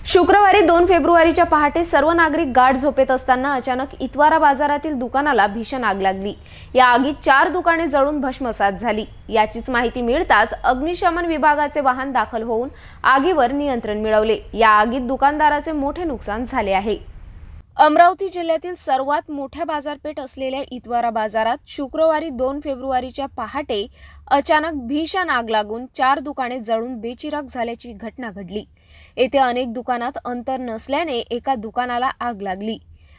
शुक्रवारी 2 फेब्रुवारीच्या पहाटे सर्व नागरिक गाढ झोपेत असताना अचानक इतवारा बाजारातील दुकानाला भीषण आग लागली। या आगीत 4 दुकाने जळून भस्मसात झाली। याचीच माहिती मिळताच अग्निशमन विभागाचे वाहन दाखल होऊन आगीवर नियंत्रण मिळवले। या आगीत दुकानदाराचे मोठे नुकसान झाले आहे। अमरावती जिल्ह्यातील सर्वात मोठ्या बाजारपेठ असलेल्या इतवारा बाजारात शुक्रवारी 2 फेब्रुवारीच्या पहाटे अचानक भीषण आग लागून 4 दुकाने जळून बेचिराख झाल्याची घटना घडली। येथे अनेक दुकानात अंतर नसल्याने एका दुकानाला आग लागली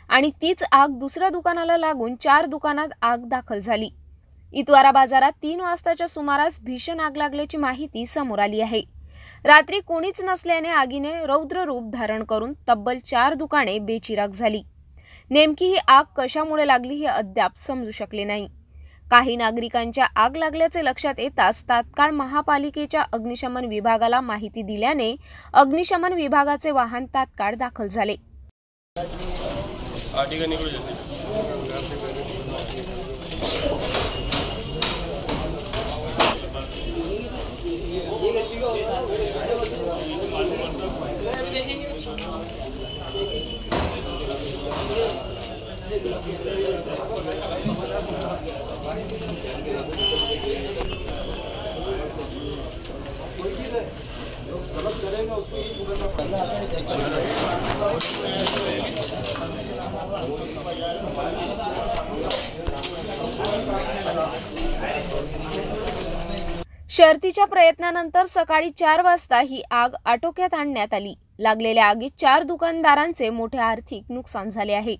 आणि तीच आग दुसऱ्या दुकानाला लागून 4 दुकानात आग दाखल झाली। इतवारा बाजारात 3 वाजताच्या सुमारास भीषण आग लागल्याची माहिती समोर आली आहे। रात्री कोणीच नसल्याने आगीने रौद्र रूप धारण करून तब्बल 4 दुकाने बेचिराख झाली। नेमकी ही आग कशामुळे लागली हे अद्याप समजू शकले नाही। काही नागरिकांच्या आग लागल्याचे लक्षात येताच तात्काळ महापालिकेच्या अग्निशमन विभागाला माहिती दिल्याने अग्निशमन विभागाचे वाहन तात्काळ दाखल झाले। शर्थीच्या प्रयत्नानंतर सकाळी 4 वाजता ही आग आटोक्यात आणण्यात आली। लागलेल्या आगीत 4 दुकानदारांचे मोठे आर्थिक नुकसान झाले आहे।